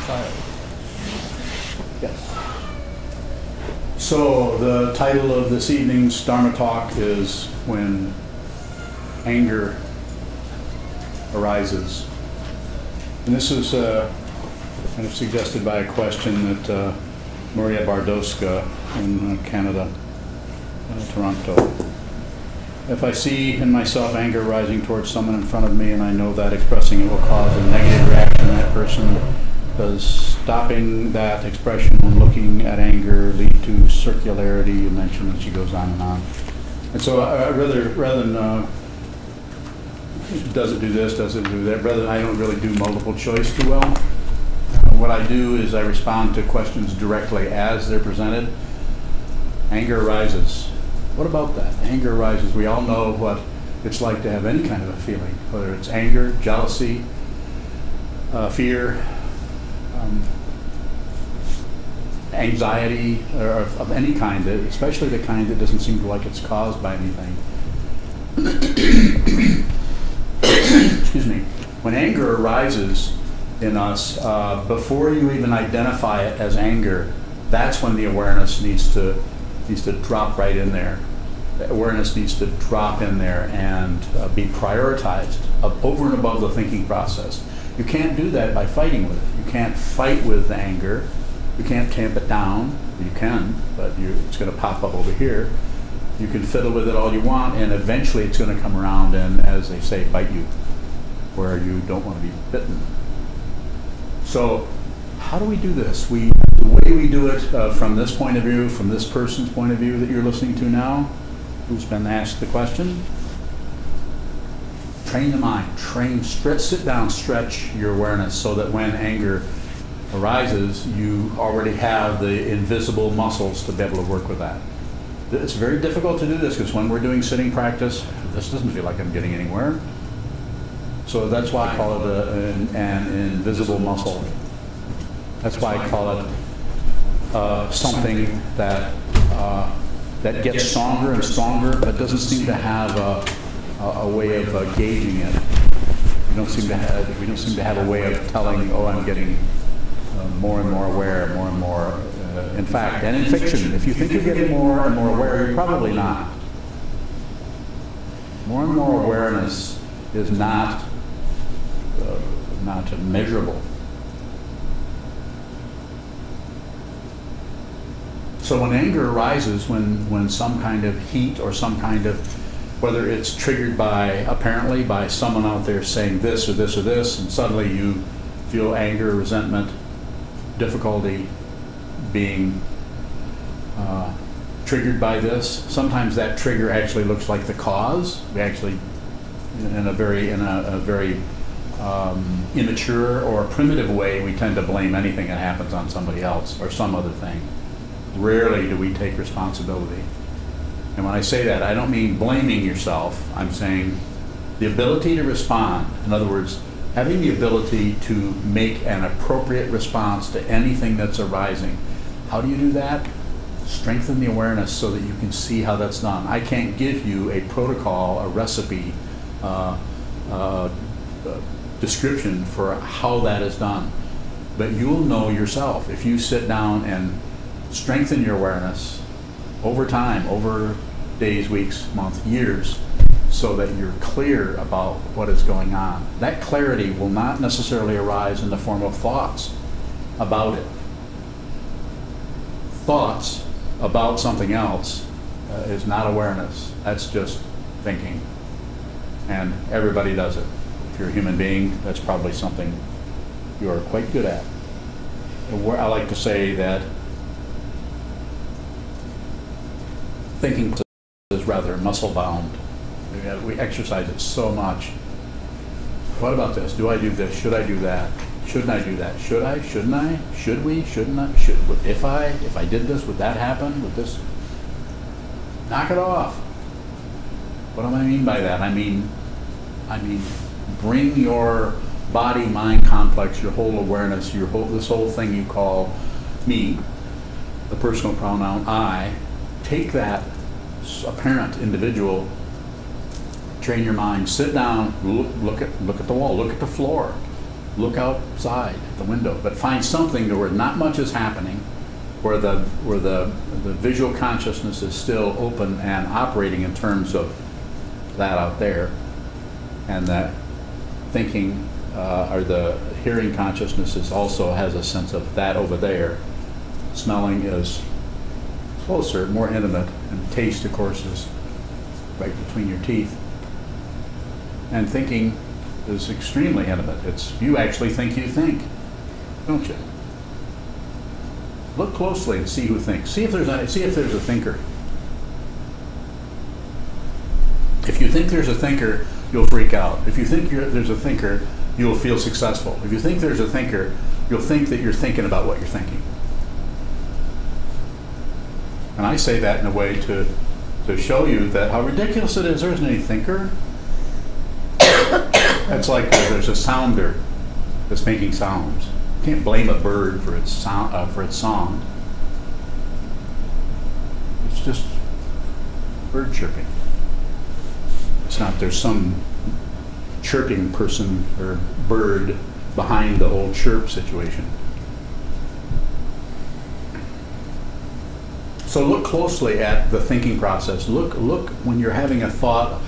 child. Yes. So the title of this evening's Dharma talk is When Anger Arises. And this is kind of suggested by a question that Maria Bardowska in Canada, Toronto. If I see in myself anger rising towards someone in front of me and I know that expressing it will cause a negative reaction in that person, does stopping that expression and looking at anger lead to circularity? You mentioned, and she goes on and on. And so rather than does it do this, does it do that, rather than I don't really do multiple choice too well. What I do is I respond to questions directly as they're presented. Anger arises. What about that? Anger arises. We all know what it's like to have any kind of a feeling, whether it's anger, jealousy, fear, anxiety, or of any kind, especially the kind that doesn't seem like it's caused by anything. Excuse me. When anger arises in us, before you even identify it as anger, that's when the awareness needs to drop right in there. The awareness needs to drop in there and be prioritized over and above the thinking process. You can't do that by fighting with it. You can't fight with the anger. You can't tamp it down. You can, but it's going to pop up over here. You can fiddle with it all you want, and eventually it's going to come around and, as they say, bite you where you don't want to be bitten. So how do we do this? The way we do it from this point of view, from this person's point of view that you're listening to now, who's been asked the question, train the mind, sit down, stretch your awareness so that when anger arises, you already have the invisible muscles to be able to work with that. It's very difficult to do this because when we're doing sitting practice, this doesn't feel like I'm getting anywhere. So that's why I call it an invisible muscle. That's why I call it something that gets stronger and stronger, but doesn't seem to have a way of gauging it. We don't seem to have a way of telling, oh, I'm getting more and more aware, more and more. In fact, and in fiction, if you think you're getting more and more aware, you're probably not. More and more awareness is not measurable. So when anger arises, when some kind of heat or some kind of, whether it's triggered apparently by someone out there saying this or this or this, and suddenly you feel anger, resentment, difficulty being triggered by this. Sometimes that trigger actually looks like the cause. We actually, in a very immature or primitive way, we tend to blame anything that happens on somebody else or some other thing. Rarely do we take responsibility. And when I say that, I don't mean blaming yourself. I'm saying the ability to respond. In other words, having the ability to make an appropriate response to anything that's arising. How do you do that? Strengthen the awareness so that you can see how that's done. I can't give you a protocol, a recipe, description for how that is done. But you'll know yourself if you sit down and strengthen your awareness over time, over days, weeks, months, years, so that you're clear about what is going on. That clarity will not necessarily arise in the form of thoughts about it. Thoughts about something else is not awareness. That's just thinking. And everybody does it. If you're a human being, that's probably something you're quite good at. I like to say that thinking is rather muscle-bound. We exercise it so much. What about this? Do I do this? Should I do that? Shouldn't I do that? Should I? Shouldn't I? Should we? Shouldn't I? If I did this, would that happen? Would this? Knock it off. What do I mean by that? I mean, bring your body-mind complex, your whole awareness, this whole thing you call me, the personal pronoun I. Take that apparent individual, train your mind, sit down, look at the wall, look at the floor, Look outside the window, but find something where not much is happening, where the visual consciousness is still open and operating in terms of that out there, and that thinking or the hearing consciousness also has a sense of that over there. Smelling is closer, more intimate, and taste, of course, is right between your teeth. And thinking is extremely intimate. It's you actually think you think, don't you? Look closely and see who thinks. See if there's a thinker. If you think there's a thinker, you'll freak out. If you think there's a thinker, you'll feel successful. If you think there's a thinker, you'll think that you're thinking about what you're thinking. And I say that in a way to show you that how ridiculous it is. There isn't any thinker. It's like there's a sounder that's making sounds. You can't blame a bird for its sound, for its song. It's just bird chirping. It's not there's some chirping person or bird behind the whole chirp situation. So look closely at the thinking process. Look when you're having a thought,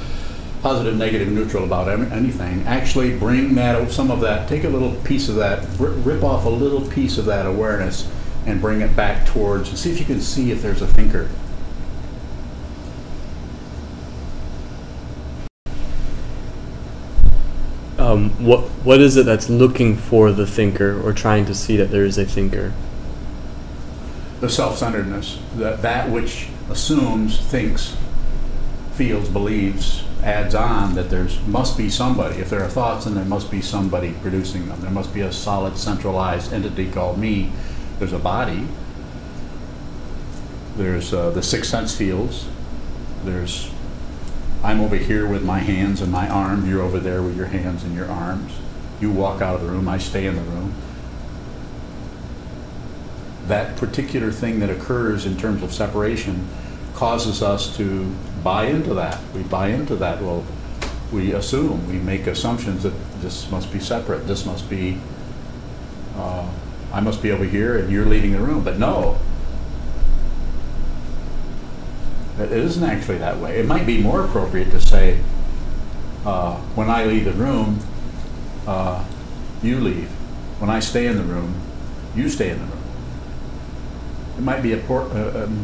positive, negative, neutral about anything. Actually bring that, some of that, take a little piece of that, rip off a little piece of that awareness and bring it back towards, and see if you can see if there's a thinker. What is it that's looking for the thinker or trying to see that there is a thinker? The self-centeredness, that which assumes, thinks, feels, believes, adds on that there must be somebody. If there are thoughts, then there must be somebody producing them. There must be a solid, centralized entity called me. There's a body. There's the sixth sense feels. There's I'm over here with my hands and my arms. You're over there with your hands and your arms. You walk out of the room. I stay in the room. That particular thing that occurs in terms of separation causes us to buy into that. We buy into that. Well, we assume, we make assumptions that this must be separate. This must be, I must be over here and you're leaving the room. But no, it isn't actually that way. It might be more appropriate to say, when I leave the room, you leave. When I stay in the room, you stay in the room. It might be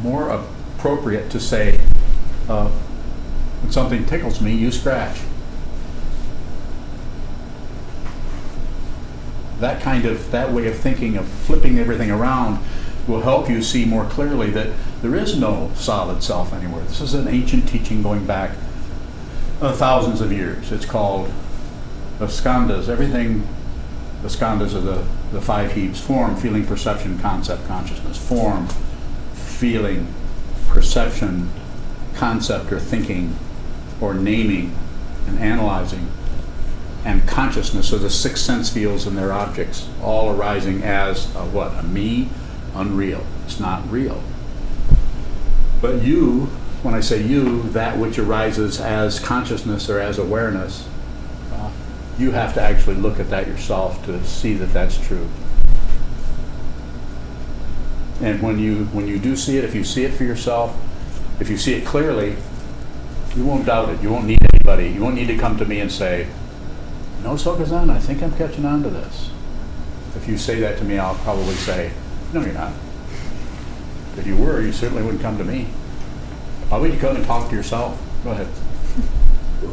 more appropriate to say, when something tickles me, you scratch. That way of thinking, of flipping everything around, will help you see more clearly that there is no solid self anywhere. This is an ancient teaching going back thousands of years. It's called the skandhas. Everything, the skandhas are the five heaps: form, feeling, perception, concept, consciousness. Form, feeling, perception, concept or thinking or naming and analyzing, and consciousness, so the sixth sense feels and their objects, all arising as a me, unreal. It's not real. But you, when I say you, that which arises as consciousness or as awareness, you have to actually look at that yourself to see that that's true. And when you do see it, if you see it for yourself, if you see it clearly, you won't doubt it. You won't need anybody. You won't need to come to me and say, "No, Sokuzan, I think I'm catching on to this." If you say that to me, I'll probably say, "No, you're not. If you were, you certainly wouldn't come to me. Why would you come and talk to yourself?" Go ahead.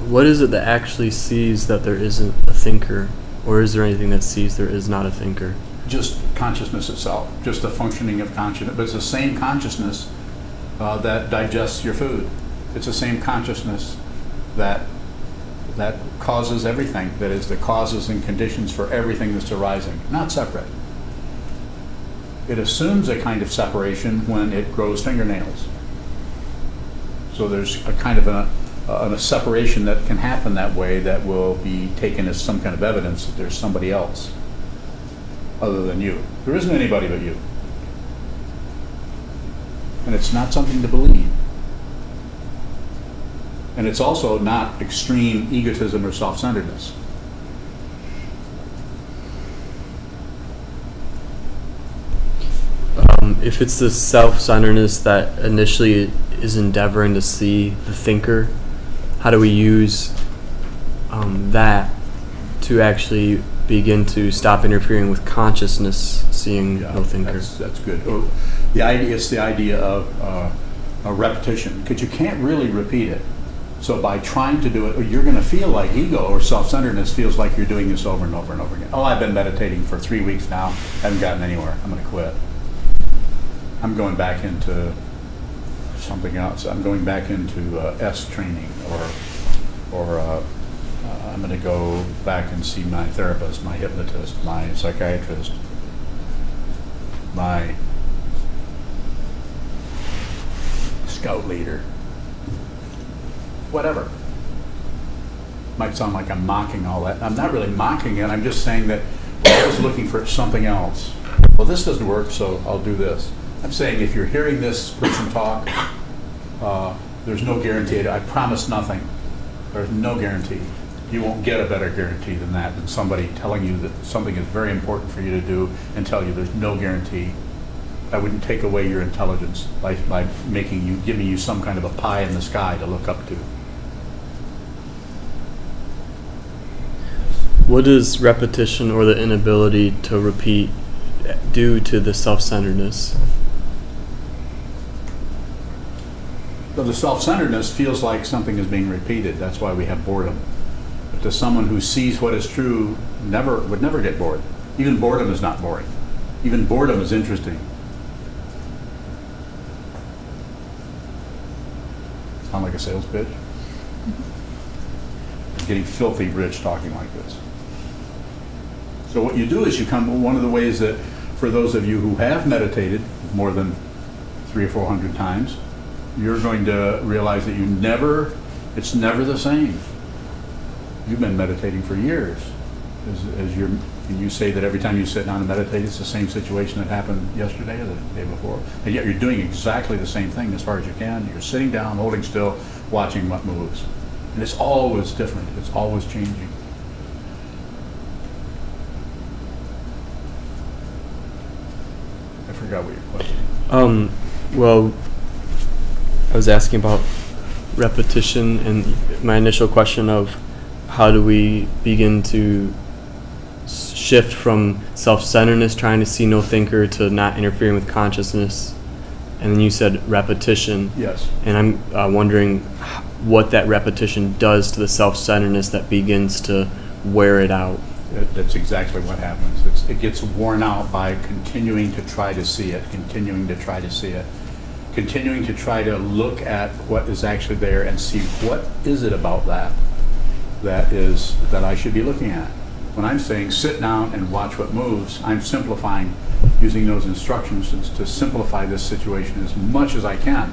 What is it that actually sees that there isn't a thinker? Or is there anything that sees there is not a thinker? Just consciousness itself, just the functioning of consciousness. But it's the same consciousness that digests your food. It's the same consciousness that causes everything, that is the causes and conditions for everything that's arising, not separate. It assumes a kind of separation when it grows fingernails. So there's a kind of a separation that can happen that way that will be taken as some kind of evidence that there's somebody else other than you. There isn't anybody but you. And it's not something to believe. And it's also not extreme egotism or self-centeredness. If it's the self-centeredness that initially is endeavoring to see the thinker, how do we use that to actually begin to stop interfering with consciousness seeing no thinker? That's good. Oh, it's the idea of a repetition, because you can't really repeat it. So by trying to do it, you're going to feel like ego or self-centeredness feels like you're doing this over and over and over again. Oh, I've been meditating for 3 weeks now, haven't gotten anywhere, I'm going to quit. I'm going back into something else. I'm going back into S training, or I'm going to go back and see my therapist, my hypnotist, my psychiatrist, my scout leader, whatever. Might sound like I'm mocking all that. I'm not really mocking it. I'm just saying that I was looking for something else. Well, this doesn't work, so I'll do this. I'm saying if you're hearing this person talk, there's no guarantee. I promise nothing. There's no guarantee. You won't get a better guarantee than that, than somebody telling you that something is very important for you to do and tell you there's no guarantee. I wouldn't take away your intelligence by giving you some kind of a pie in the sky to look up to. What does repetition or the inability to repeat do to the self-centeredness? So the self-centeredness feels like something is being repeated. That's why we have boredom. But to someone who sees what is true, would never get bored. Even boredom is not boring. Even boredom is interesting. Sound like a sales pitch? I'm getting filthy rich talking like this. So what you do is one of the ways that, for those of you who have meditated more than 300 or 400 times, you're going to realize that it's never the same. You've been meditating for years. And you say that every time you sit down and meditate, it's the same situation that happened yesterday or the day before. And yet you're doing exactly the same thing as far as you can. You're sitting down, holding still, watching what moves. And it's always different. It's always changing. I forgot what your question is. Well, I was asking about repetition, and my initial question of how do we begin to shift from self-centeredness, trying to see no thinker, to not interfering with consciousness. And then you said repetition. Yes. And I'm wondering what that repetition does to the self-centeredness that begins to wear it out. That's exactly what happens. It gets worn out by continuing to try to see it, continuing to try to see it, continuing to try to look at what is actually there and see what is it about that I should be looking at. When I'm saying sit down and watch what moves, I'm simplifying, using those instructions to simplify this situation as much as I can.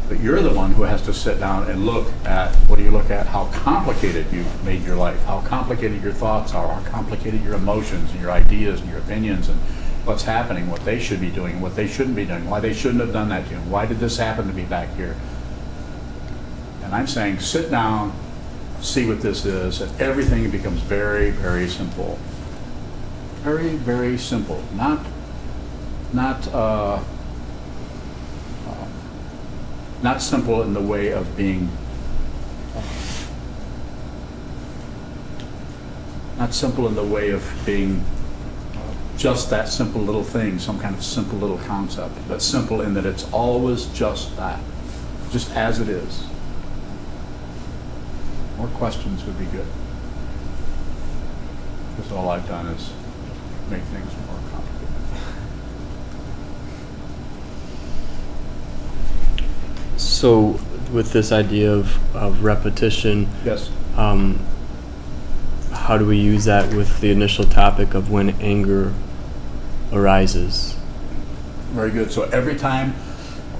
But you're the one who has to sit down and look at, what do you look at? How complicated you've made your life, how complicated your thoughts are, how complicated your emotions and your ideas and your opinions, and what's happening, what they should be doing, what they shouldn't be doing, why they shouldn't have done that to you, why did this happen to me back here? And I'm saying sit down, see what this is, and everything becomes very, very simple. Very, very simple. Not simple in the way of being just that simple little thing, some kind of simple little concept, but simple in that it's always just that, just as it is. More questions would be good. Because all I've done is make things more complicated. So with this idea of repetition, Yes. How do we use that with the initial topic of when anger arises? Very good. So every time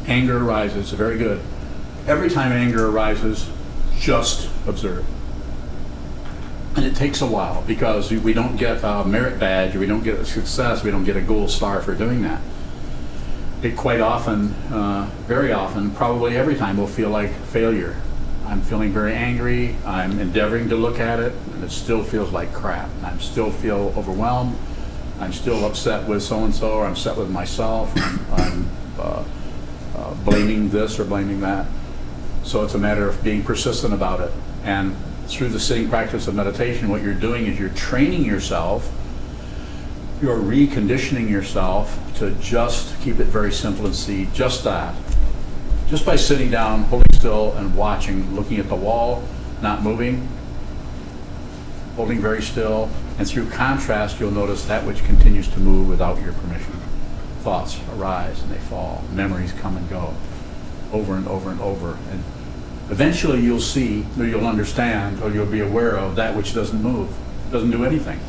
anger arises, very good. Every time anger arises, just observe. And it takes a while because we don't get a merit badge, or we don't get a success, we don't get a gold star for doing that. It quite often, very often, probably every time will feel like failure. I'm feeling very angry, I'm endeavoring to look at it, and it still feels like crap. I still feel overwhelmed, I'm still upset with so-and-so, or I'm upset with myself, I'm blaming this or blaming that. So it's a matter of being persistent about it. And through the sitting practice of meditation, what you're doing is you're training yourself, you're reconditioning yourself to just keep it very simple and see just that. Just by sitting down, holding still, and watching, looking at the wall, not moving, holding very still, and through contrast, you'll notice that which continues to move without your permission. Thoughts arise and they fall. Memories come and go over and over and over. And eventually you'll see, or you'll understand, or you'll be aware of that which doesn't move, doesn't do anything.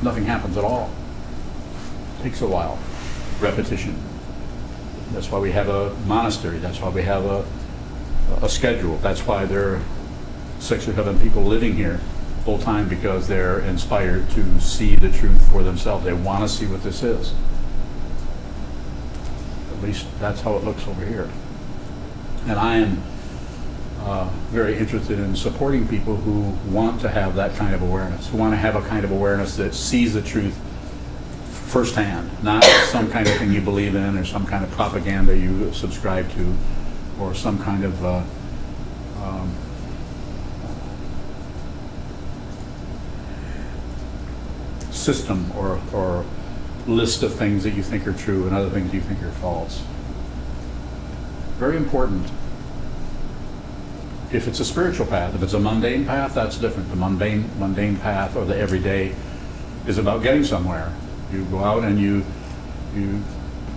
Nothing happens at all. It takes a while. Repetition. That's why we have a monastery. That's why we have a schedule. That's why there are 6 or 7 people living here full time, because they're inspired to see the truth for themselves. They want to see what this is. At least that's how it looks over here. And I am very interested in supporting people who want to have that kind of awareness, who want to have a kind of awareness that sees the truth firsthand, not some kind of thing you believe in, or some kind of propaganda you subscribe to, or some kind of system or list of things that you think are true and other things you think are false. Very important. If it's a spiritual path, if it's a mundane path, that's different. The mundane path, or the everyday, is about getting somewhere. You go out and you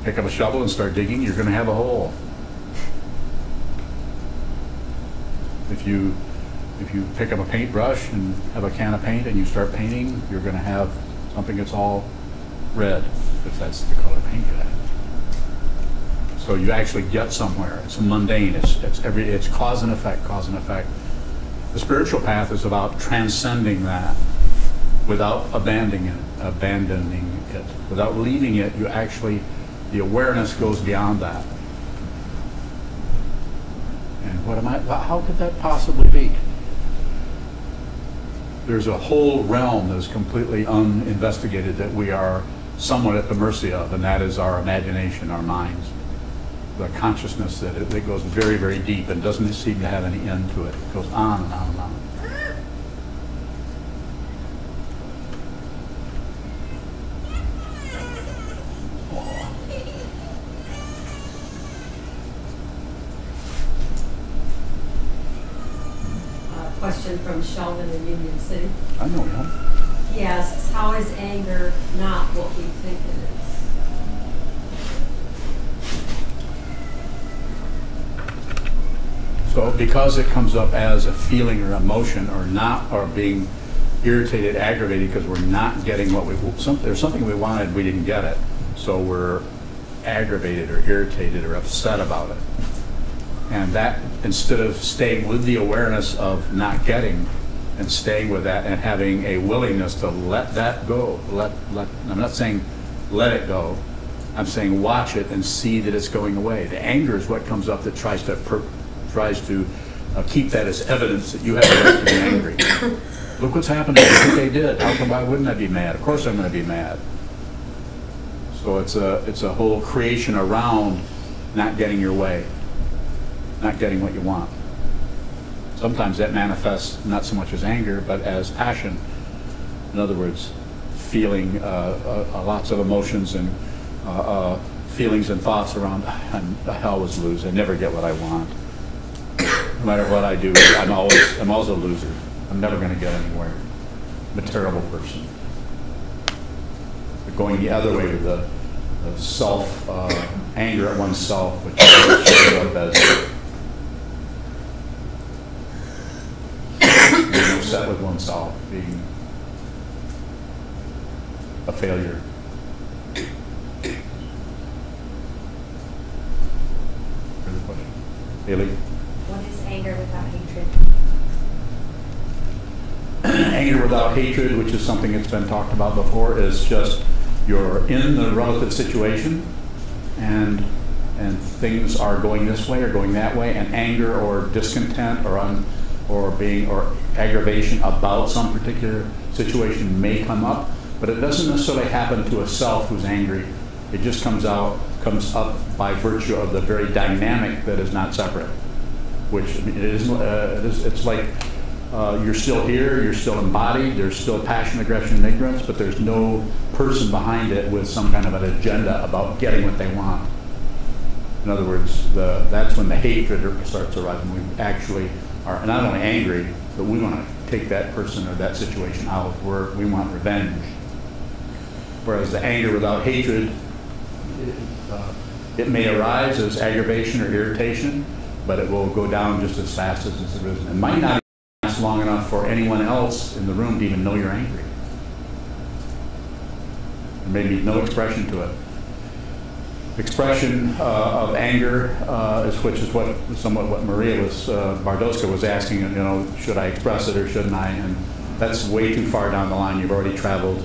pick up a shovel and start digging, you're going to have a hole. If you pick up a paintbrush and have a can of paint and you start painting, you're going to have something that's all red, if that's the color paint you have. So you actually get somewhere. It's mundane. It's cause and effect, cause and effect. The spiritual path is about transcending that without abandoning it. Without leaving it, you actually, the awareness goes beyond that. And how could that possibly be? There's a whole realm that is completely uninvestigated that we are somewhat at the mercy of, and that is our imagination, our minds. The consciousness that it goes very, very deep and doesn't seem to have any end to it. It goes on and on and on. Question from Sheldon in Union City. I know him. He asks, how is anger not what we think it is? So because it comes up as a feeling or emotion, or being irritated, aggravated because we're not getting what there's something we wanted, we didn't get it. So we're aggravated or irritated or upset about it. And that, instead of staying with the awareness of not getting and staying with that and having a willingness to let that go, I'm not saying let it go, I'm saying watch it and see that it's going away. The anger is what comes up that tries to keep that as evidence that you have a right to be angry. Look what's happened. Look what they did. Why wouldn't I be mad? Of course I'm going to be mad. So it's a whole creation around not getting your way, not getting what you want. Sometimes that manifests not so much as anger, but as passion. In other words, feeling lots of emotions and feelings and thoughts around, the hell was lose. I never get what I want. No matter what I do, I'm always a loser. I'm never going to get anywhere. I'm a terrible person. But going the other way to the self anger at oneself, which shows up as being upset with oneself, being a failure. Further question? Haley? What is anger without hatred? Anger without hatred, which is something that's been talked about before, is just you're in the relative situation and things are going this way or going that way, and anger or discontent or aggravation about some particular situation may come up, But it doesn't necessarily happen to a self who's angry. It just comes up by virtue of the very dynamic that is not separate. Which I mean, it's like you're still here, you're still embodied, there's still passion, aggression, and ignorance, but there's no person behind it with some kind of an agenda about getting what they want. In other words, that's when the hatred starts arising. We actually are not only angry, but we want to take that person or that situation out. We want revenge. Whereas the anger without hatred, it may arise as aggravation or irritation, but it will go down just as fast as it's arisen. It might not last long enough for anyone else in the room to even know you're angry. There may be no expression to it. Expression of anger, which is somewhat what Maria Bardowska was asking. You know, should I express it or shouldn't I? And that's way too far down the line. You've already traveled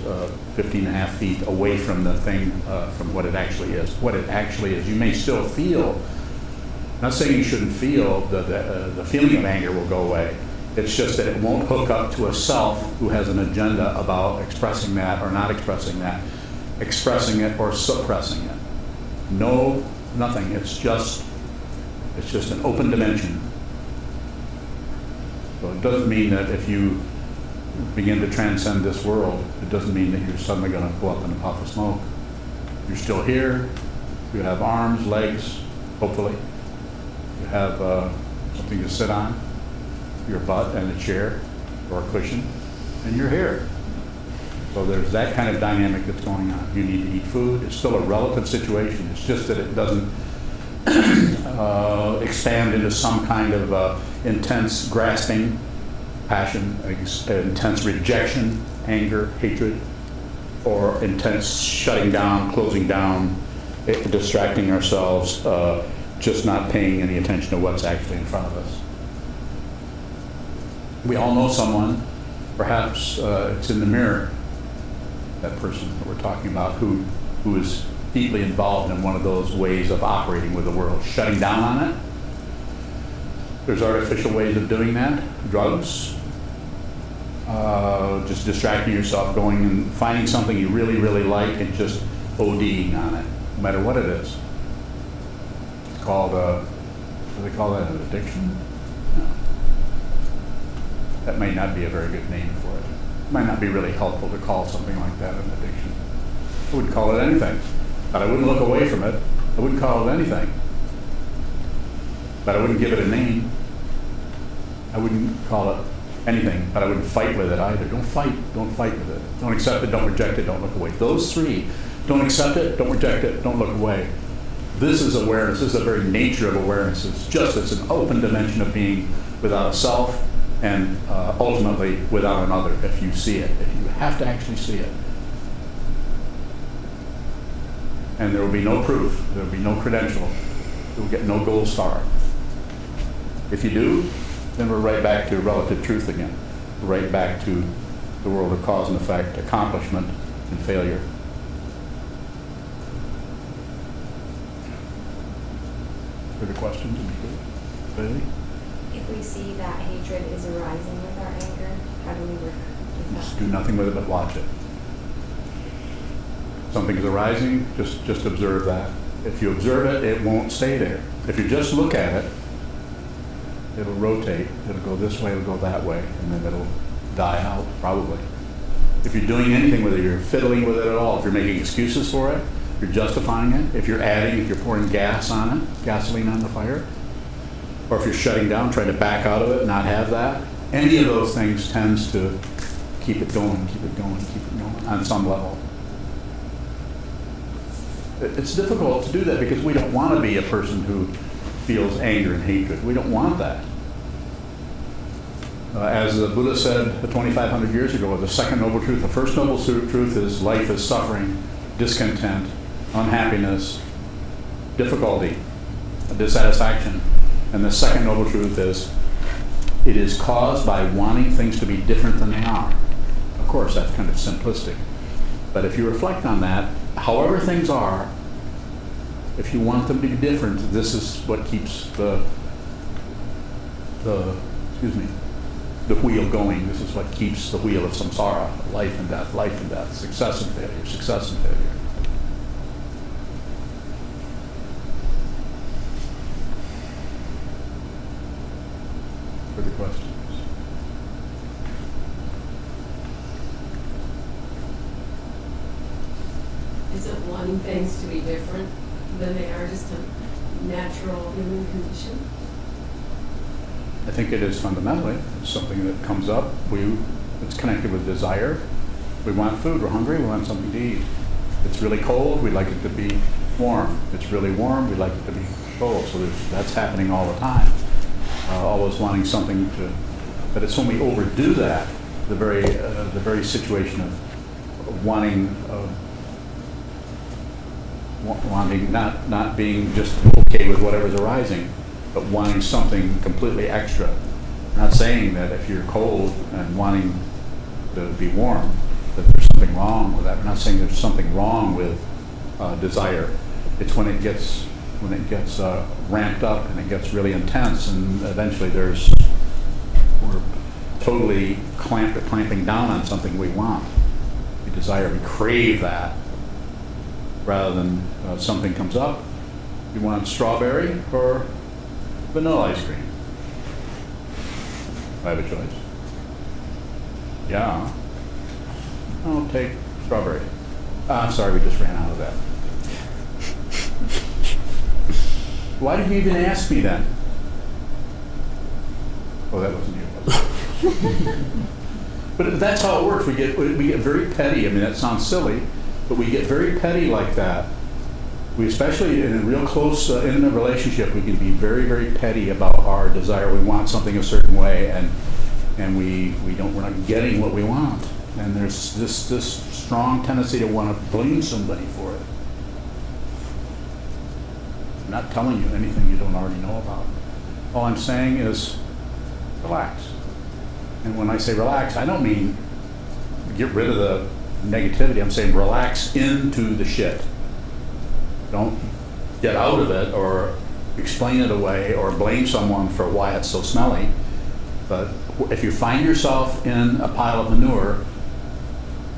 15 and a half feet away from the thing, from what it actually is. What it actually is, you may still feel. Not saying you shouldn't feel. The feeling of anger will go away. It's just that it won't hook up to a self who has an agenda about expressing that or not expressing that, expressing it or suppressing it. No, nothing. It's just an open dimension. So it doesn't mean that if you begin to transcend this world, it doesn't mean that you're suddenly going to go up in a puff of smoke. You're still here. You have arms, legs, hopefully. You have something to sit on, your butt and a chair or a cushion, and you're here. So there's that kind of dynamic that's going on. You need to eat food. It's still a relative situation. It's just that it doesn't expand into some kind of intense grasping, passion, intense rejection, anger, hatred, or intense shutting down, closing down, distracting ourselves, just not paying any attention to what's actually in front of us. We all know someone, perhaps it's in the mirror, that person that we're talking about who is deeply involved in one of those ways of operating with the world, shutting down on it. There's artificial ways of doing that, drugs, just distracting yourself, going and finding something you really, really like and just ODing on it, no matter what it is. It's called, what do they call that, an addiction? No. That may not be a very good name for it. It might not be really helpful to call something like that an addiction. I wouldn't call it anything, but I wouldn't look away from it. I wouldn't call it anything, but I wouldn't give it a name. I wouldn't call it anything, but I wouldn't fight with it either. Don't fight with it. Don't accept it, don't reject it, don't look away. Those three, don't accept it, don't reject it, don't look away. This is awareness. This is the very nature of awareness. It's an open dimension of being without a self, and ultimately without another, if you see it. If you have to actually see it. And there will be no proof, there will be no credential, you'll get no gold star. If you do, then we're right back to relative truth again. Right back to the world of cause and effect, accomplishment and failure. Further questions? Bailey? If we see that hatred is arising with our anger, how do we work with Just that? do nothing with it but watch it. Something is arising, just observe that. If you observe it, it won't stay there. If you just look at it, it'll rotate. It'll go this way, it'll go that way, and then it'll die out, probably. If you're doing anything with it, you're fiddling with it at all, if you're making excuses for it, you're justifying it, if you're adding, if you're pouring gas on it, gasoline on the fire, or if you're shutting down, trying to back out of it, not have that, any of those things tends to keep it going, keep it going, keep it going on some level. It's difficult to do that because we don't want to be a person who feels anger and hatred. We don't want that. As the Buddha said 2,500 years ago, the second noble truth, the first noble truth is life is suffering, discontent, unhappiness, difficulty, dissatisfaction. And the second noble truth is it is caused by wanting things to be different than they are. Of course, that's kind of simplistic. But if you reflect on that, however things are, if you want them to be different, this is what keeps the the wheel going. This is what keeps the wheel of samsara, life and death, success and failure, success and failure. Further questions? Isn't wanting things to be different than they are just a natural human condition? I think it is fundamentally. It's something that comes up. It's connected with desire. We want food. We're hungry. We want something to eat. It's really cold. We'd like it to be warm. It's really warm. We'd like it to be cold. So that's happening all the time. Always wanting something to. But it's when we overdo that, the very situation of wanting not being just okay with whatever's arising, but wanting something completely extra. I'm not saying that if you're cold and wanting to be warm, that there's something wrong with that. We're not saying there's something wrong with desire. It's when it gets ramped up and it gets really intense, and eventually we're totally clamping down on something we want. We desire, we crave that, rather than something comes up. You want strawberry or vanilla ice cream? I have a choice. Yeah. I'll take strawberry. I'm sorry, we just ran out of that. Why did you even ask me then? Oh, that wasn't you. Was it? But that's how it works. We get very petty. I mean, that sounds silly, but we get very petty like that. We, especially in a real close, intimate relationship, we can be very, very petty about our desire. We want something a certain way, and we're not getting what we want. And there's this strong tendency to want to blame somebody for it. I'm not telling you anything you don't already know about. All I'm saying is relax. And when I say relax, I don't mean get rid of the negativity. I'm saying relax into the shit. Don't get out of it or explain it away or blame someone for why it's so smelly. But if you find yourself in a pile of manure,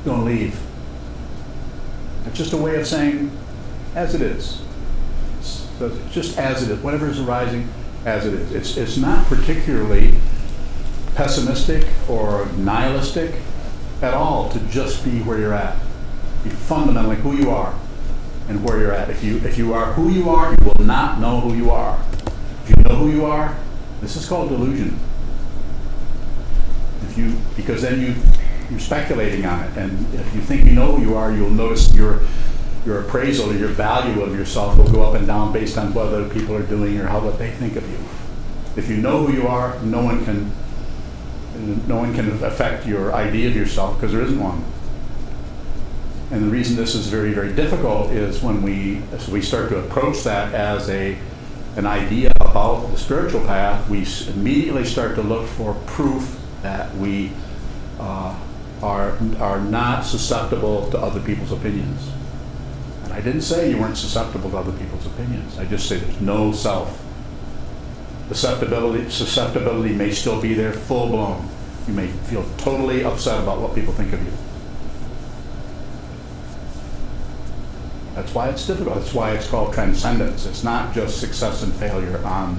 don't leave. It's just a way of saying, as it is. So it's just as it is. Whatever is arising, as it is. It's not particularly pessimistic or nihilistic at all to just be where you're at. Be fundamentally who you are and where you're at. If you are who you are, you will not know who you are. If you know who you are, this is called delusion. Because then you're speculating on it, and if you think you know who you are, you'll notice your appraisal or your value of yourself will go up and down based on what other people are doing or what they think of you. If you know who you are, no one can affect your idea of yourself, because there isn't one. And the reason this is very, very difficult is when we start to approach that as an idea about the spiritual path, we immediately start to look for proof that we are not susceptible to other people's opinions. And I didn't say you weren't susceptible to other people's opinions. I just say there's no self. Susceptibility may still be there, full blown. You may feel totally upset about what people think of you. That's why it's difficult. That's why it's called transcendence. It's not just success and failure on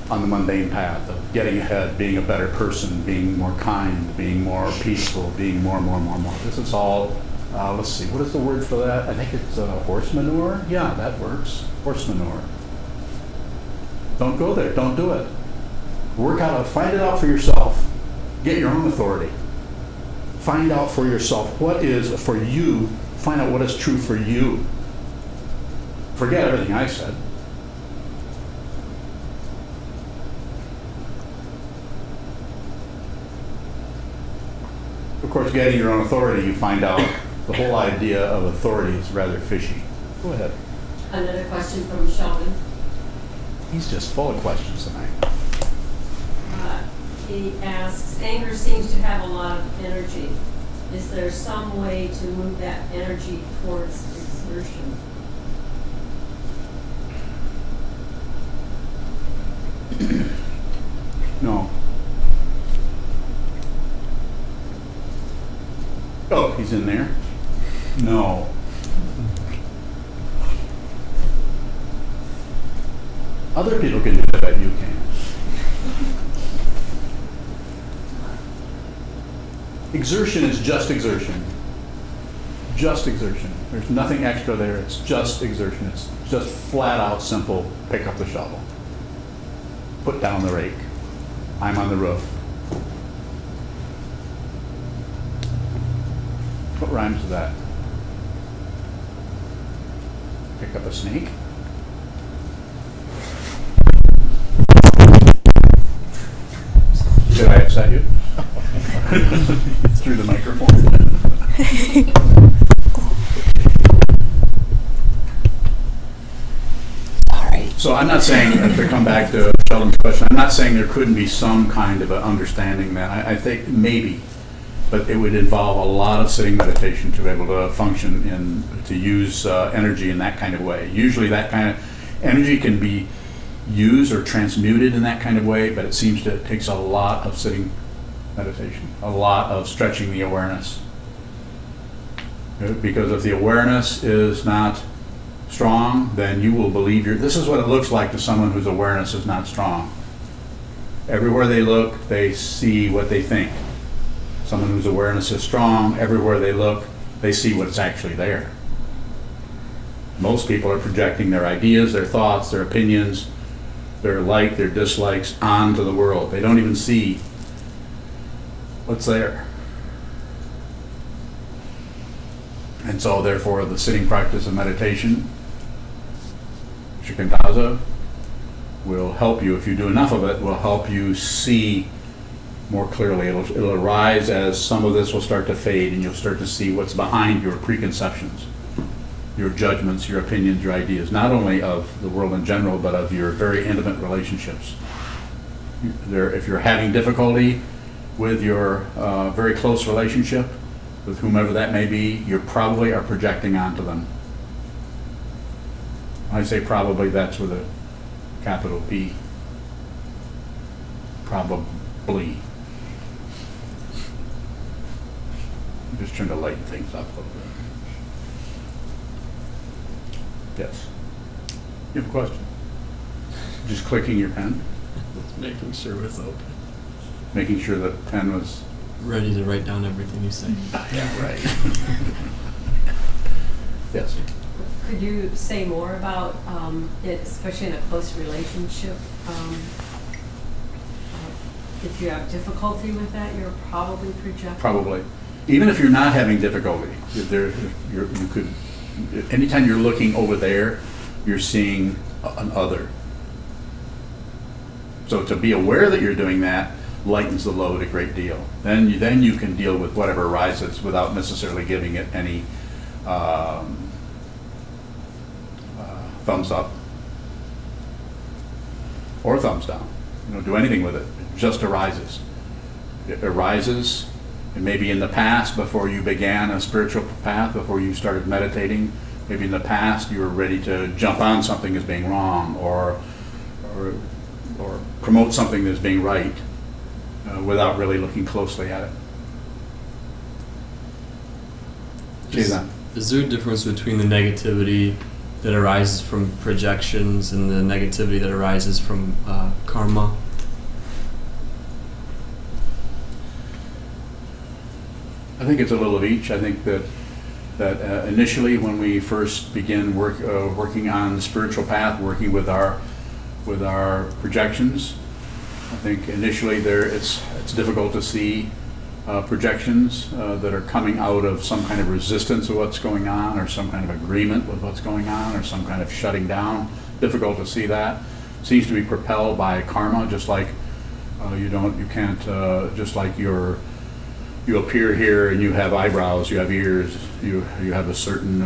the mundane path of getting ahead, being a better person, being more kind, being more peaceful, being more. This is all, let's see, what is the word for that? I think it's horse manure? Yeah, that works. Horse manure. Don't go there. Don't do it. Find it out for yourself. Get your own authority. Find out for yourself what is for you. Find out what is true for you. Forget everything I said. Of course, getting your own authority, you find out the whole idea of authority is rather fishy. Go ahead. Another question from Sheldon. He's just full of questions tonight. He asks, anger seems to have a lot of energy. Is there some way to move that energy towards exertion? No. he's in there? No. Other people can do it, but you can't. Exertion is just exertion. Just exertion. There's nothing extra there. It's just exertion. It's just flat out simple. Pick up the shovel. Put down the rake. I'm on the roof. What rhymes with that? Pick up a snake? Did I upset you? Through the microphone. So I'm not saying, to come back to Sheldon's question, I'm not saying there couldn't be some kind of an understanding that I think maybe, but it would involve a lot of sitting meditation to be able to function to use energy in that kind of way. Usually that kind of energy can be used or transmuted in that kind of way, but it seems to it takes a lot of sitting meditation, a lot of stretching the awareness. Because if the awareness is not strong, then you will believe this is what it looks like to someone whose awareness is not strong. Everywhere they look, they see what they think. Someone whose awareness is strong, everywhere they look, they see what's actually there. Most people are projecting their ideas, their thoughts, their opinions, their their dislikes onto the world. They don't even see what's there. And so therefore the sitting practice of meditation, Shikantaza, will help you, if you do enough of it, will help you see more clearly. It'll arise as some of this will start to fade, and you'll start to see what's behind your preconceptions, your judgments, your opinions, your ideas, not only of the world in general, but of your very intimate relationships. If you're having difficulty with your very close relationship, with whomever that may be, you probably are projecting onto them. When I say probably, that's with a capital P. Probably. I'm just trying to lighten things up a little bit. Yes. You have a question? Just clicking your pen? Making sure it was open. Making sure the pen was ready to write down everything you say. Yeah, right. Yes. Could you say more about it, especially in a close relationship? If you have difficulty with that, you're probably projecting. Probably. Even if you're not having difficulty, you could. Anytime you're looking over there, you're seeing an other. So to be aware that you're doing that lightens the load a great deal. Then you can deal with whatever arises without necessarily giving it any thumbs up or thumbs down. You don't do anything with it. It just arises. It arises, and maybe in the past, before you began a spiritual path, before you started meditating, maybe in the past you were ready to jump on something as being wrong or promote something as being right. Without really looking closely at it. Is there a difference between the negativity that arises from projections and the negativity that arises from karma? I think it's a little of each. I think that initially when we first begin working on the spiritual path, working with our projections, I think initially it's difficult to see projections that are coming out of some kind of resistance of what's going on, or some kind of agreement with what's going on, or some kind of shutting down. Difficult to see that. Seems to be propelled by karma, just like just like you appear here and you have eyebrows, you have ears, you have a certain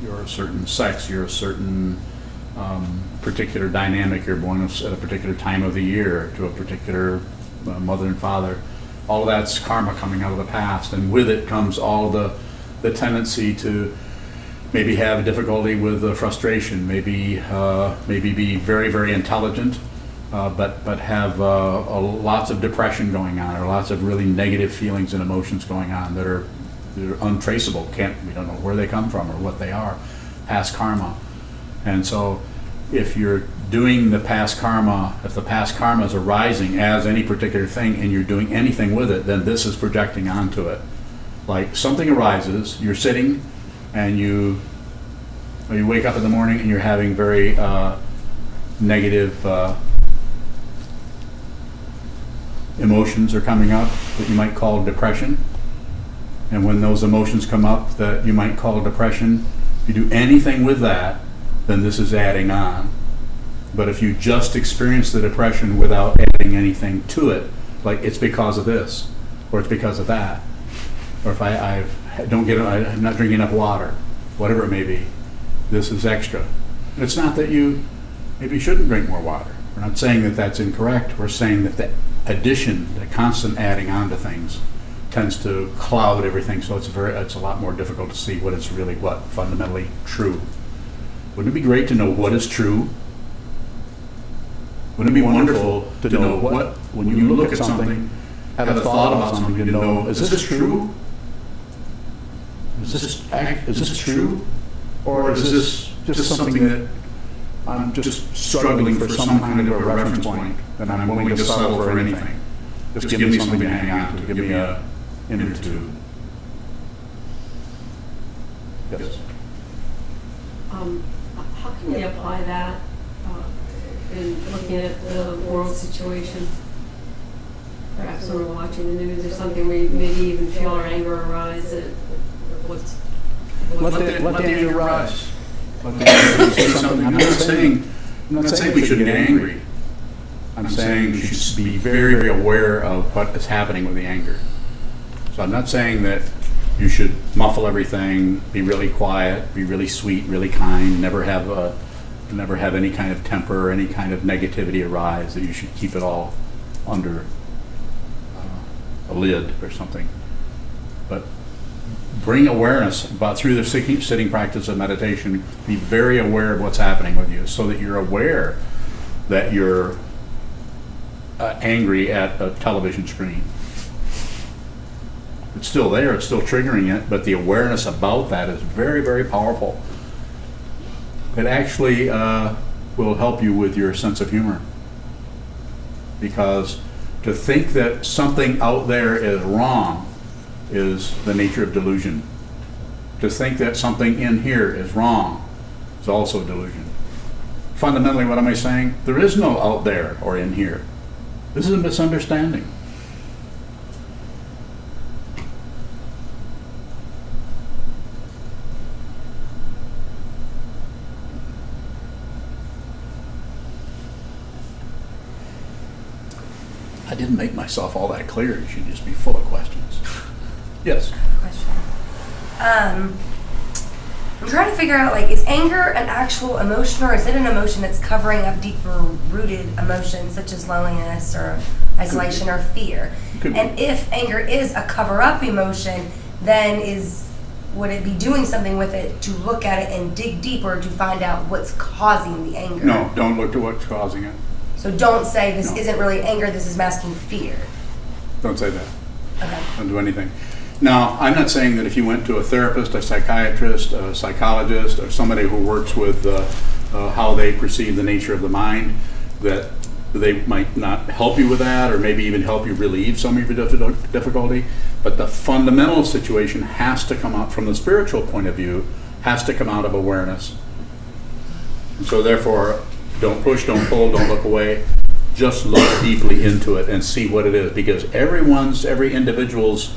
you're a certain sex, you're a certain particular dynamic, you're born at a particular time of the year to a particular mother and father. All of that's karma coming out of the past, and with it comes all the tendency to maybe have difficulty with frustration, maybe be very, very intelligent, but have lots of depression going on, or lots of really negative feelings and emotions going on that are they're untraceable. We don't know where they come from or what they are. Past karma. And so if you're doing the past karma, if the past karma is arising as any particular thing and you're doing anything with it, then this is projecting onto it. Like something arises, you're sitting and you wake up in the morning and you're having very negative emotions are coming up that you might call depression. And when those emotions come up that you might call depression, if you do anything with that, then this is adding on. But if you just experience the depression without adding anything to it, like it's because of this, or it's because of that, or if I'm not drinking enough water, whatever it may be, this is extra. And it's not that you maybe shouldn't drink more water. We're not saying that that's incorrect. We're saying that the addition, the constant adding on to things, tends to cloud everything. So it's a lot more difficult to see what is really fundamentally true. Wouldn't it be great to know what is true? Wouldn't it be wonderful to know what, when you look at something, have a thought about something, to know, is this true? Is this true? Or is this just something that I'm just struggling for some kind of a reference point that I'm willing to settle for anything? Just give me something to hang on to. Give me a inner tube. Yes. How can we apply that in looking at the world situation? Perhaps when we're watching the news or something, we maybe even feel our anger arise. Let the anger rise. Let the anger say something. I'm not saying we shouldn't get angry. I'm saying we should be very, very aware of what is happening with the anger. So I'm not saying that you should muffle everything, be really quiet, be really sweet, really kind, never have any kind of temper or any kind of negativity arise, that you should keep it all under a lid or something. But bring awareness about, through the sitting practice of meditation, be very aware of what's happening with you, so that you're aware that you're angry at a television screen. It's still there, it's still triggering it, but the awareness about that is very, very powerful. It actually will help you with your sense of humor. Because to think that something out there is wrong is the nature of delusion. To think that something in here is wrong is also delusion. Fundamentally, what am I saying? There is no out there or in here. This is a misunderstanding. I didn't make myself all that clear. You should just be full of questions. Yes? Question. I'm trying to figure out, like, is anger an actual emotion, or is it an emotion that's covering up deeper rooted emotions such as loneliness or isolation or fear? And if anger is a cover up emotion, then would it be doing something with it to look at it and dig deeper to find out what's causing the anger? No, don't look to what's causing it. So don't say this isn't really anger, this is masking fear. Don't say that. Okay. Don't do anything. Now, I'm not saying that if you went to a therapist, a psychiatrist, a psychologist, or somebody who works with how they perceive the nature of the mind, that they might not help you with that, or maybe even help you relieve some of your difficulty. But the fundamental situation has to come out from the spiritual point of view, has to come out of awareness. And so therefore, don't push, don't pull, don't look away. Just look deeply into it and see what it is, because every individual's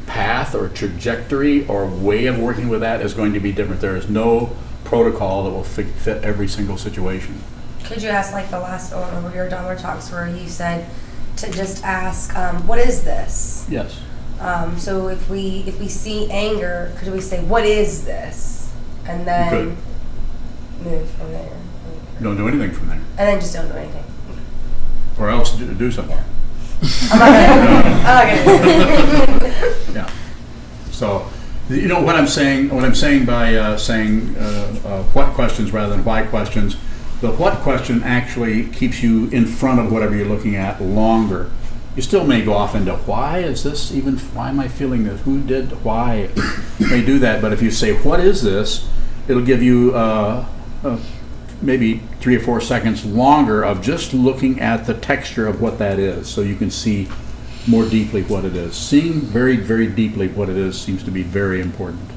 path or trajectory or way of working with that is going to be different. There is no protocol that will fit every single situation. Could you ask, like the last one over your Dharma talks where you said to just ask, what is this? Yes. So if we see anger, could we say, what is this? And then move from there. Don't do anything from there. And then just don't do anything. Or else do something. Yeah. I'm not gonna. Yeah. So, you know what I'm saying by saying what questions rather than why questions. The what question actually keeps you in front of whatever you're looking at longer. You still may go off into why is this even, why am I feeling this? Who did, why? You may do that, but if you say, what is this? It'll give you maybe 3 or 4 seconds longer of just looking at the texture of what that is, so you can see more deeply what it is. Seeing very, very deeply what it is seems to be very important.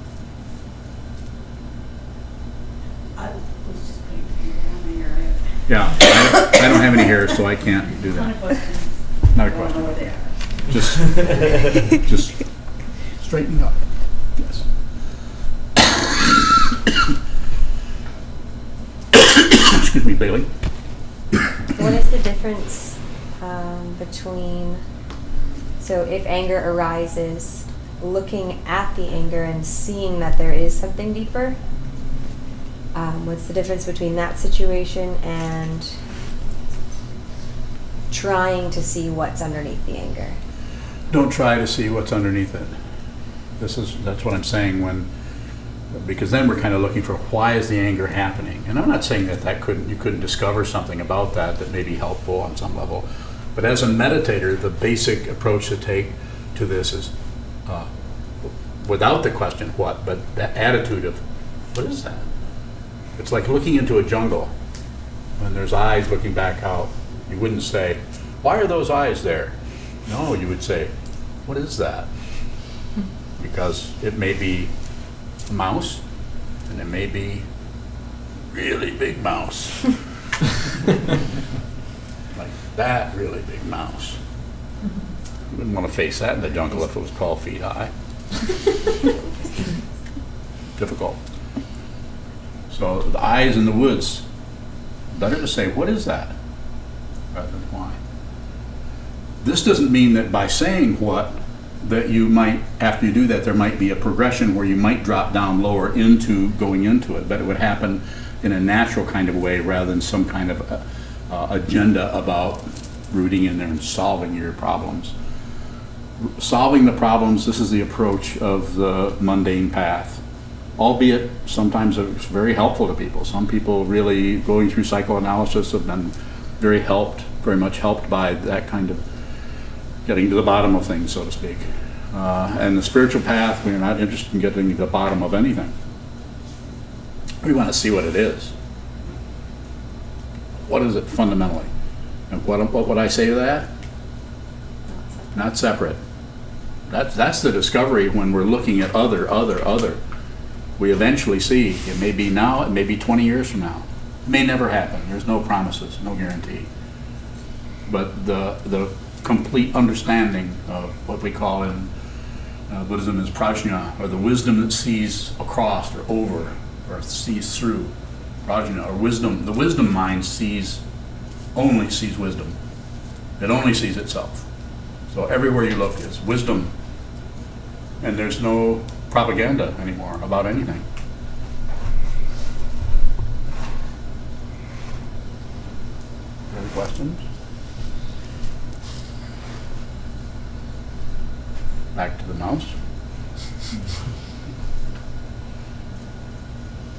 I was just putting your finger down my area. Yeah, I don't have any hair, so I can't do Not a that. question. Not a I don't know question. what they are. Just straightening up. Yes. Excuse me, Bailey. What is the difference between, so if anger arises, looking at the anger and seeing that there is something deeper? What's the difference between that situation and trying to see what's underneath the anger? Don't try to see what's underneath it. That's what I'm saying, because then we're kind of looking for why is the anger happening. And I'm not saying that you couldn't discover something about that may be helpful on some level. But as a meditator, the basic approach to take to this is without the question what, but the attitude of what is that? It's like looking into a jungle when there's eyes looking back out. You wouldn't say, why are those eyes there? No, you would say, what is that? Because it may be a mouse, and it may be really big mouse. Like that really big mouse. You wouldn't want to face that in the jungle if it was 12 feet high. Difficult. So the eyes in the woods, better to say, what is that? Rather than why. This doesn't mean that by saying what, that you might, after you do that, there might be a progression where you might drop down lower into going into it, but it would happen in a natural kind of way rather than some kind of agenda about rooting in there and solving your problems. Solving the problems, this is the approach of the mundane path. Albeit sometimes it's very helpful to people. Some people really going through psychoanalysis have been very much helped by that kind of getting to the bottom of things, so to speak. And the spiritual path, we're not interested in getting to the bottom of anything. We want to see what it is. What is it fundamentally? And what would I say to that? Not separate. That's the discovery when we're looking at other. We eventually see, it may be now, it may be 20 years from now. It may never happen. There's no promises, no guarantee. But the complete understanding of what we call in Buddhism is prajna, or the wisdom that sees across or over or sees through. Prajna, or wisdom. The wisdom mind only sees wisdom. It only sees itself. So everywhere you look is wisdom. And there's no propaganda anymore about anything. Any questions? Back to the mouse.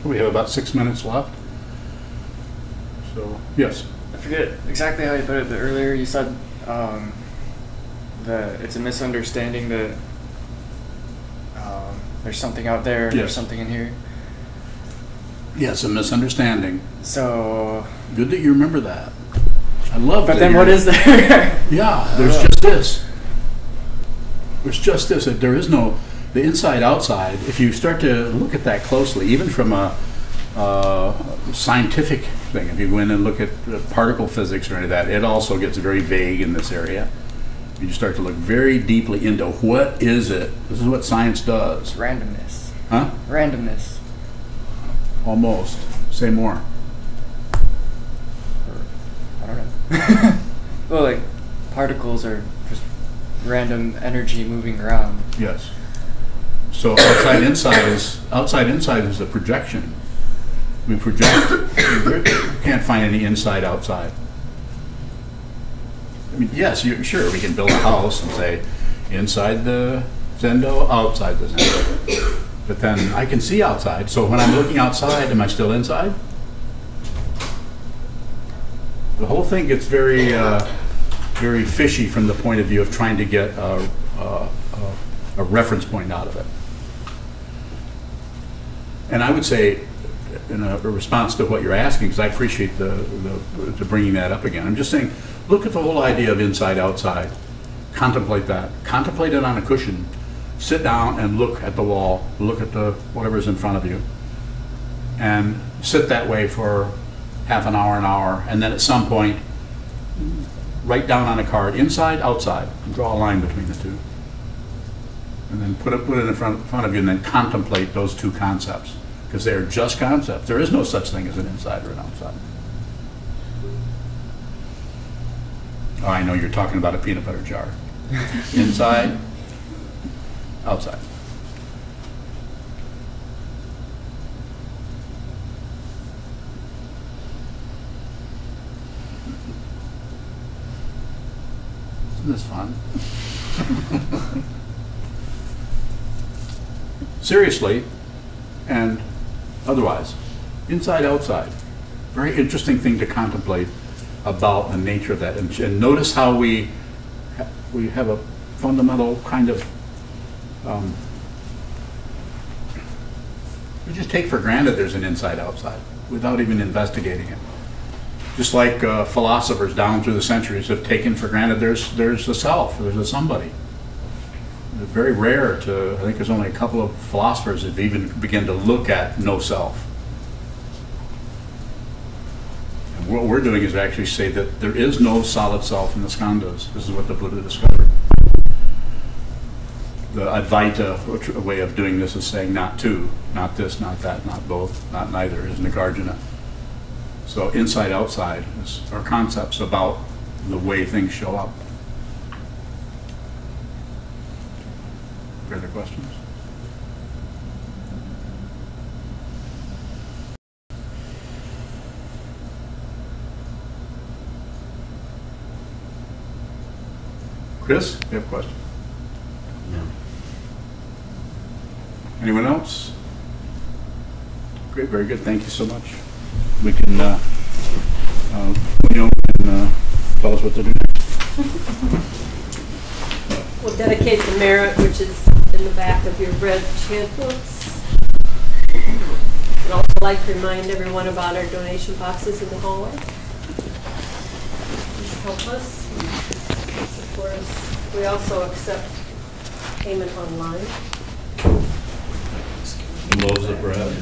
We have about 6 minutes left. So, yes. I forget exactly how you put it, but earlier you said that it's a misunderstanding that there's something out there, Yes. there's something in here. Yes, a misunderstanding. So, Good that you remember that. I love but that then you're- what is there? Yeah, there's just this. There's just this. There is no, the inside outside. If you start to look at that closely, even from a scientific thing, if you go in and look at particle physics or any of that, it also gets very vague in this area. You start to look very deeply into what is it. This is what science does. Randomness. Huh? Randomness. Almost. Say more. I don't know. Well, like, particles are just random energy moving around. Yes. So outside inside is a projection. We project. You can't find any inside outside. I mean, yes, sure, we can build a house and say inside the Zendo, outside the Zendo. But then I can see outside. So when I'm looking outside, am I still inside? The whole thing gets very very fishy from the point of view of trying to get a reference point out of it. And I would say, in a response to what you're asking, because I appreciate the bringing that up again, I'm just saying, look at the whole idea of inside, outside. Contemplate that. Contemplate it on a cushion. Sit down and look at the wall, look at the whatever's in front of you, and sit that way for half an hour, and then at some point, write down on a card, inside, outside, and draw a line between the two. And then put it in front of you, and then contemplate those two concepts, because they're just concepts. There is no such thing as an inside or an outside. Oh, I know you're talking about a peanut butter jar. Inside, outside. Isn't this fun? Seriously, and otherwise, inside, outside. Very interesting thing to contemplate about the nature of that. And notice how we have a fundamental kind of, we just take for granted there's an inside, outside without even investigating it. Just like philosophers down through the centuries have taken for granted there's a self, there's a somebody. It's very rare I think there's only a couple of philosophers that have even begun to look at no self. And what we're doing is actually say that there is no solid self in the skandhas. This is what the Buddha discovered. The Advaita way of doing this is saying not two, not this, not that, not both, not neither, is Nagarjuna. So inside, outside are concepts about the way things show up. Further questions? Chris, you have a question? No. Anyone else? Great, very good. Thank you so much. We can, Neil can tell us what to do next. We'll dedicate the merit, which is in the back of your red chant books. I'd also like to remind everyone about our donation boxes in the hallway. Please help us, support us. We also accept payment online. Loaves of bread.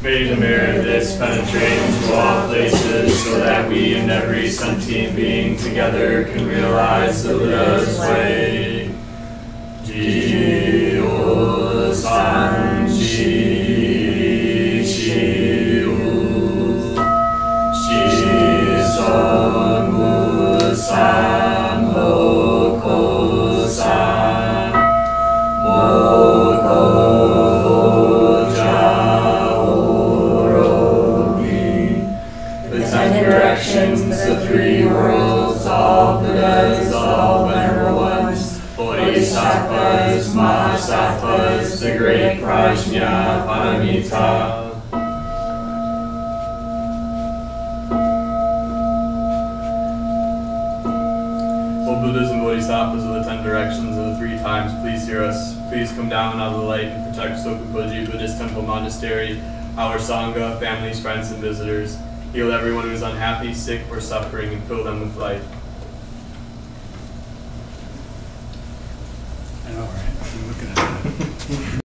May the merit of this penetrate into all places, so that we and every sentient being together can realize the Buddha's way. Ji-o san ji chi-u, shi-son mu-san ho-ko-san, the three worlds, all Buddhas, all venerable ones, Bodhisattvas, Mahasattvas, the great Prajna Paramita. O Buddhas and Bodhisattvas of the 10 directions of the 3 times, please hear us. Please come down out of the light and protect Sokukoji Buddhist Temple Monastery, our Sangha, families, friends, and visitors. Heal everyone who is unhappy, sick, or suffering, and fill them with light. I know, right? I'm looking at it.